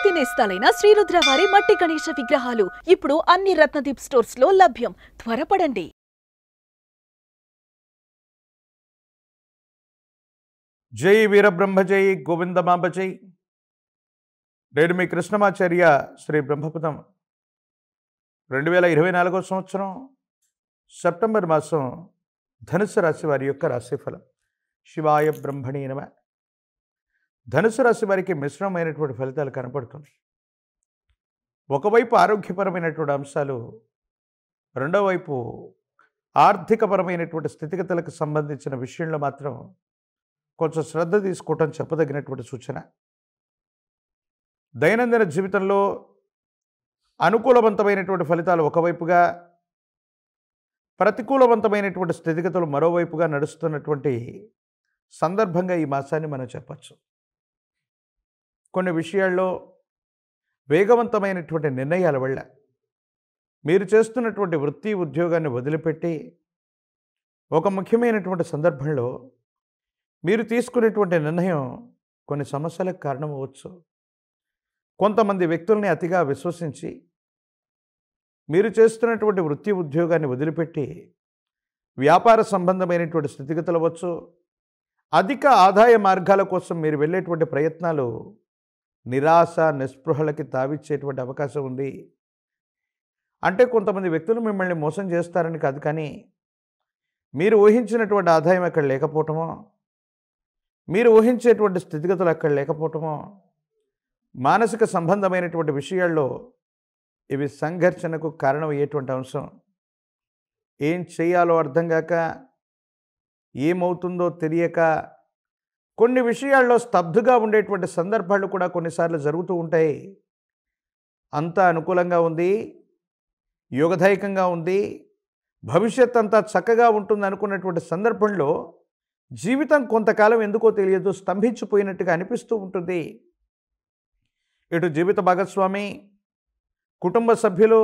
పూర్తి నేస్తాలైన శ్రీరుద్ర వారి మట్టి గణేశ విగ్రహాలు ఇప్పుడు అన్ని రత్నదీప్ స్టోర్స్ లో లభ్యం. త్వరపడండి. జై వీరబ్రహ్మ జై గోవిందమాంబ జై. నేను మీ కృష్ణమాచార్య శ్రీ బ్రహ్మపదం. 2024 సంవత్సరం సెప్టెంబర్ మాసం ధనుసు రాశి వారి యొక్క రాశిఫలం. శివాయ బ్రహ్మణి నమ. ధనుసు రాశి వారికి మిశ్రమమైనటువంటి ఫలితాలు కనపడుతున్నాయి. ఒకవైపు ఆరోగ్యపరమైనటువంటి అంశాలు, రెండో వైపు ఆర్థికపరమైనటువంటి స్థితిగతులకు సంబంధించిన విషయంలో మాత్రం కొంచెం శ్రద్ధ తీసుకోవటం చెప్పదగినటువంటి సూచన. దైనందిన జీవితంలో అనుకూలవంతమైనటువంటి ఫలితాలు ఒకవైపుగా, ప్రతికూలవంతమైనటువంటి స్థితిగతులు మరోవైపుగా నడుస్తున్నటువంటి సందర్భంగా ఈ మాసాన్ని మనం చెప్పచ్చు. కొన్ని విషయాల్లో వేగవంతమైనటువంటి నిర్ణయాల వల్ల మీరు చేస్తున్నటువంటి వృత్తి ఉద్యోగాన్ని వదిలిపెట్టి ఒక ముఖ్యమైనటువంటి సందర్భంలో మీరు తీసుకునేటువంటి నిర్ణయం కొన్ని సమస్యలకు కారణమవచ్చు. కొంతమంది వ్యక్తుల్ని అతిగా విశ్వసించి మీరు చేస్తున్నటువంటి వృత్తి ఉద్యోగాన్ని వదిలిపెట్టి వ్యాపార సంబంధమైనటువంటి స్థితిగతులు అవ్వచ్చు, అధిక ఆదాయ మార్గాల కోసం మీరు వెళ్ళేటువంటి ప్రయత్నాలు నిరాశ నిస్పృహలకి తావిచ్చేటువంటి అవకాశం ఉంది. అంటే కొంతమంది వ్యక్తులు మిమ్మల్ని మోసం చేస్తారని కాదు, కానీ మీరు ఊహించినటువంటి ఆదాయం అక్కడ లేకపోవటమో, మీరు ఊహించేటువంటి స్థితిగతులు అక్కడ లేకపోవటమో, మానసిక సంబంధమైనటువంటి విషయాల్లో ఇవి సంఘర్షణకు కారణమయ్యేటువంటి అంశం. ఏం చేయాలో అర్థం కాక, ఏమవుతుందో తెలియక కొన్ని విషయాల్లో స్తబ్దుగా ఉండేటువంటి సందర్భాలు కూడా కొన్నిసార్లు జరుగుతూ ఉంటాయి. అంతా అనుకూలంగా ఉంది, యోగదాయకంగా ఉంది, భవిష్యత్ అంతా చక్కగా ఉంటుంది అనుకున్నటువంటి సందర్భంలో జీవితం కొంతకాలం ఎందుకో తెలియదు స్తంభించిపోయినట్టుగా అనిపిస్తూ ఉంటుంది. ఇటు జీవిత భాగస్వామి, కుటుంబ సభ్యులు,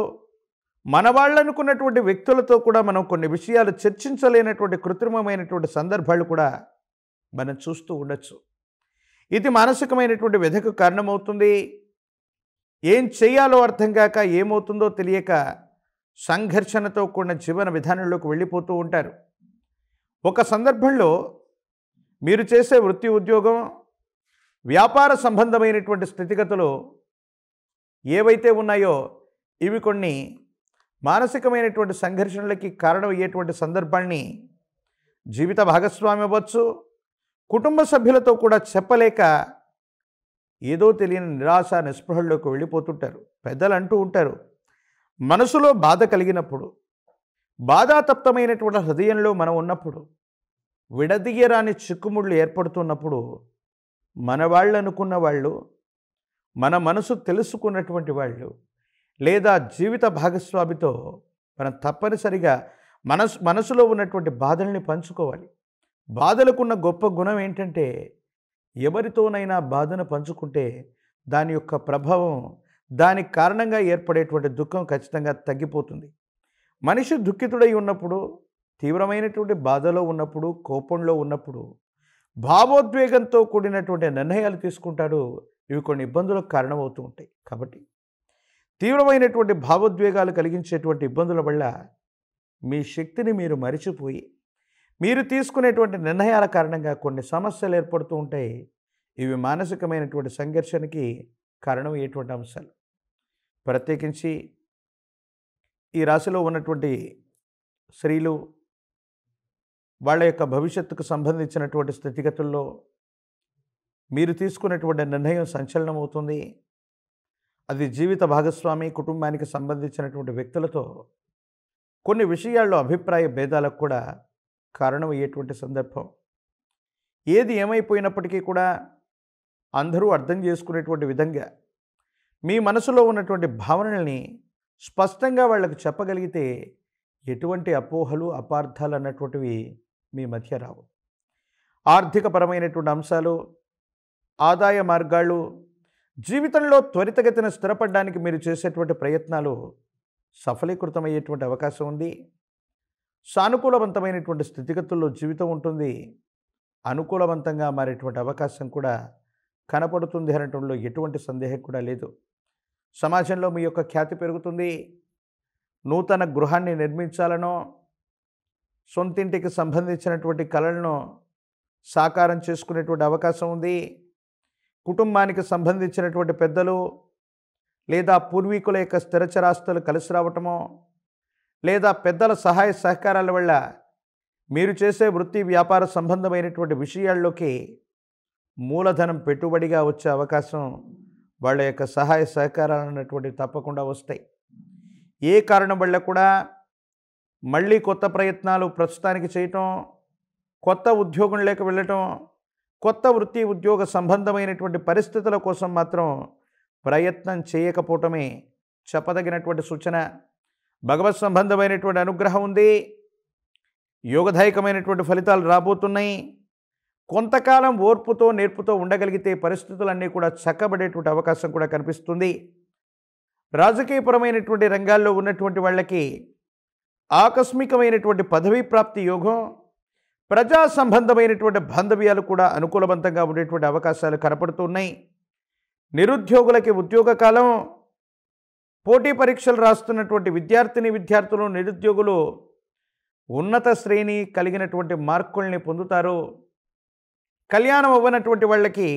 మన వాళ్ళు అనుకున్నటువంటి వ్యక్తులతో కూడా మనం కొన్ని విషయాలు చర్చించలేనటువంటి కృత్రిమమైనటువంటి సందర్భాలు కూడా మనం చూస్తూ ఉండొచ్చు. ఇది మానసికమైనటువంటి వ్యధకు కారణమవుతుంది. ఏం చేయాలో అర్థం కాక, ఏమవుతుందో తెలియక సంఘర్షణతో కూడిన జీవన విధానంలోకి వెళ్ళిపోతూ ఉంటారు. ఒక సందర్భంలో మీరు చేసే వృత్తి ఉద్యోగం, వ్యాపార సంబంధమైనటువంటి స్థితిగతులు ఏవైతే ఉన్నాయో ఇవి కొన్ని మానసికమైనటువంటి సంఘర్షణలకి కారణమయ్యేటువంటి సందర్భాన్ని జీవిత భాగస్వామి అవ్వచ్చు, కుటుంబ సభ్యులతో కూడా చెప్పలేక ఏదో తెలియని నిరాశ నిస్పృహల్లోకి వెళ్ళిపోతుంటారు. పెద్దలు అంటూ ఉంటారు, మనసులో బాధ కలిగినప్పుడు, బాధాతప్తమైనటువంటి హృదయంలో మనం ఉన్నప్పుడు, విడదీయరాని చిక్కుముళ్ళు ఏర్పడుతున్నప్పుడు మన వాళ్ళు అనుకున్న వాళ్ళు, మన మనసు తెలుసుకున్నటువంటి వాళ్ళు, లేదా జీవిత భాగస్వామితో మనం తప్పనిసరిగా మనసులో ఉన్నటువంటి బాధల్ని పంచుకోవాలి. బాధలకున్న గొప్ప గుణం ఏంటంటే, ఎవరితోనైనా బాధను పంచుకుంటే దాని యొక్క ప్రభావం, దానికి కారణంగా ఏర్పడేటువంటి దుఃఖం ఖచ్చితంగా తగ్గిపోతుంది. మనిషి దుఃఖితుడై ఉన్నప్పుడు, తీవ్రమైనటువంటి బాధలో ఉన్నప్పుడు, కోపంలో ఉన్నప్పుడు భావోద్వేగంతో కూడినటువంటి నిర్ణయాలు తీసుకుంటాడు. ఇవి కొన్ని ఇబ్బందులకు కారణమవుతూ ఉంటాయి. కాబట్టి తీవ్రమైనటువంటి భావోద్వేగాలు కలిగించేటువంటి ఇబ్బందుల వల్ల మీ శక్తిని మీరు మరిచిపోయి మీరు తీసుకునేటువంటి నిర్ణయాల కారణంగా కొన్ని సమస్యలు ఏర్పడుతూ ఉంటాయి. ఇవి మానసికమైనటువంటి సంఘర్షణకి కారణమయ్యేటువంటి అంశాలు. ప్రత్యేకించి ఈ రాశిలో ఉన్నటువంటి స్త్రీలు వాళ్ళ యొక్క భవిష్యత్తుకు సంబంధించినటువంటి స్థితిగతుల్లో మీరు తీసుకున్నటువంటి నిర్ణయం సంచలనం అవుతుంది. అది జీవిత భాగస్వామి, కుటుంబానికి సంబంధించినటువంటి వ్యక్తులతో కొన్ని విషయాల్లో అభిప్రాయ భేదాలకు కూడా కారణమయ్యేటువంటి సందర్భం. ఏది ఏమైపోయినప్పటికీ కూడా అందరూ అర్థం చేసుకునేటువంటి విధంగా మీ మనసులో ఉన్నటువంటి భావనల్ని స్పష్టంగా వాళ్ళకు చెప్పగలిగితే ఎటువంటి అపోహలు, అపార్థాలు అన్నటువంటివి మీ మధ్య రావు. ఆర్థికపరమైనటువంటి అంశాలు, ఆదాయ మార్గాలు, జీవితంలో త్వరితగతిన స్థిరపడడానికి మీరు చేసేటువంటి ప్రయత్నాలు సఫలీకృతమయ్యేటువంటి అవకాశం ఉంది. సానుకూలవంతమైనటువంటి స్థితిగతుల్లో జీవితం ఉంటుంది. అనుకూలవంతంగా మారేటువంటి అవకాశం కూడా కనపడుతుంది అనటంలో ఎటువంటి సందేహం కూడా లేదు. సమాజంలో మీ యొక్క ఖ్యాతి పెరుగుతుంది. నూతన గృహాన్ని నిర్మించాలనో, సొంతింటికి సంబంధించినటువంటి కలలను సాకారం చేసుకునేటువంటి అవకాశం ఉంది. కుటుంబానికి సంబంధించినటువంటి పెద్దలు లేదా పూర్వీకుల యొక్క స్థిరచరాస్తులు కలిసి రావటమో, లేదా పెద్దల సహాయ సహకారాల వల్ల మీరు చేసే వృత్తి వ్యాపార సంబంధమైనటువంటి విషయాల్లోకి మూలధనం పెట్టుబడిగా వచ్చే అవకాశం, వాళ్ళ యొక్క సహాయ సహకారాలు అన్నటువంటివి తప్పకుండా వస్తాయి. ఏ కారణం వల్ల కూడా మళ్ళీ కొత్త ప్రయత్నాలు ప్రస్తుతానికి చేయటం, కొత్త ఉద్యోగం లేక వెళ్ళటం, కొత్త వృత్తి ఉద్యోగ సంబంధమైనటువంటి పరిస్థితుల కోసం మాత్రం ప్రయత్నం చేయకపోవటమే చెప్పదగినటువంటి సూచన. భగవత్ సంబంధమైనటువంటి అనుగ్రహం ఉంది. యోగదాయకమైనటువంటి ఫలితాలు రాబోతున్నాయి. కొంతకాలం ఓర్పుతో నేర్పుతో ఉండగలిగితే పరిస్థితులన్నీ కూడా చక్కబడేటువంటి అవకాశం కూడా కనిపిస్తుంది. రాజకీయపరమైనటువంటి రంగాల్లో ఉన్నటువంటి వాళ్ళకి ఆకస్మికమైనటువంటి పదవీ ప్రాప్తి యోగం, ప్రజా సంబంధమైనటువంటి బాంధవ్యాలు కూడా అనుకూలవంతంగా ఉండేటువంటి అవకాశాలు కనపడుతున్నాయి. నిరుద్యోగులకి ఉద్యోగ కాలం, పోటీ పరీక్షలు రాస్తున్నటువంటి విద్యార్థులు నిరుద్యోగులు ఉన్నత శ్రేణి కలిగినటువంటి మార్కుల్ని పొందుతారు. కళ్యాణం అవ్వనటువంటి వాళ్ళకి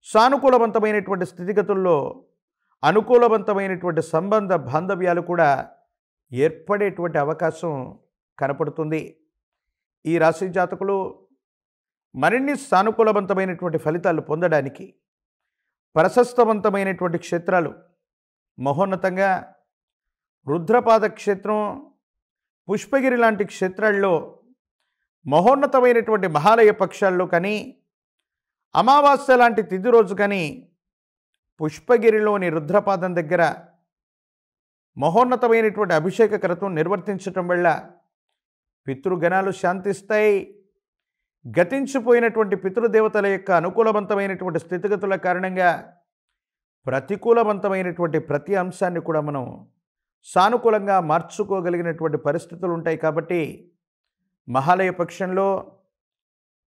సానుకూలవంతమైనటువంటి స్థితిగతుల్లో అనుకూలవంతమైనటువంటి సంబంధ బాంధవ్యాలు కూడా ఏర్పడేటువంటి అవకాశం కనపడుతుంది. ఈ రాశి జాతకులు మరిన్ని సానుకూలవంతమైనటువంటి ఫలితాలు పొందడానికి ప్రశస్తవంతమైనటువంటి క్షేత్రాలు మహోన్నతంగా రుద్రపాద క్షేత్రం, పుష్పగిరి లాంటి క్షేత్రాల్లో మహోన్నతమైనటువంటి మహాలయ పక్షాల్లో కానీ, అమావాస్య లాంటి తిథి రోజు కానీ పుష్పగిరిలోని రుద్రపాదం దగ్గర మహోన్నతమైనటువంటి అభిషేక క్రతువు నిర్వర్తించటం వల్ల పితృగణాలు శాంతిస్తాయి. గతించిపోయినటువంటి పితృదేవతల యొక్క అనుకూలవంతమైనటువంటి స్థితిగతుల కారణంగా ప్రతికూలవంతమైనటువంటి ప్రతి అంశాన్ని కూడా మనం సానుకూలంగా మార్చుకోగలిగినటువంటి పరిస్థితులు ఉంటాయి. కాబట్టి మహాలయ పక్షంలో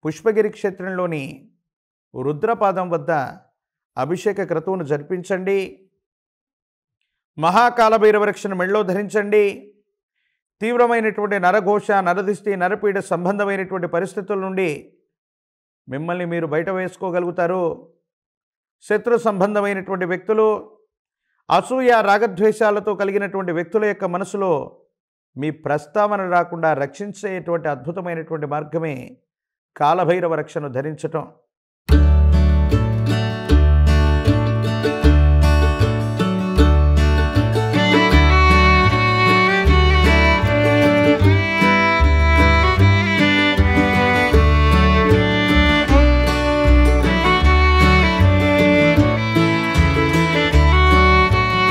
పుష్పగిరి క్షేత్రంలోని రుద్రపాదం వద్ద అభిషేక క్రతువును జరిపించండి. మహాకాలభైరవ రక్షను మెళ్ళో ధరించండి. తీవ్రమైనటువంటి నరఘోష, నరదిష్టి, నరపీడ సంబంధమైనటువంటి పరిస్థితుల నుండి మిమ్మల్ని మీరు బయట వేసుకోగలుగుతారు. శత్రు సంబంధమైనటువంటి వ్యక్తులు, అసూయ రాగద్వేషాలతో కలిగినటువంటి వ్యక్తుల యొక్క మనసులో మీ ప్రస్తావన రాకుండా రక్షించేటువంటి అద్భుతమైనటువంటి మార్గమే కాలభైరవ రక్షను ధరించటం.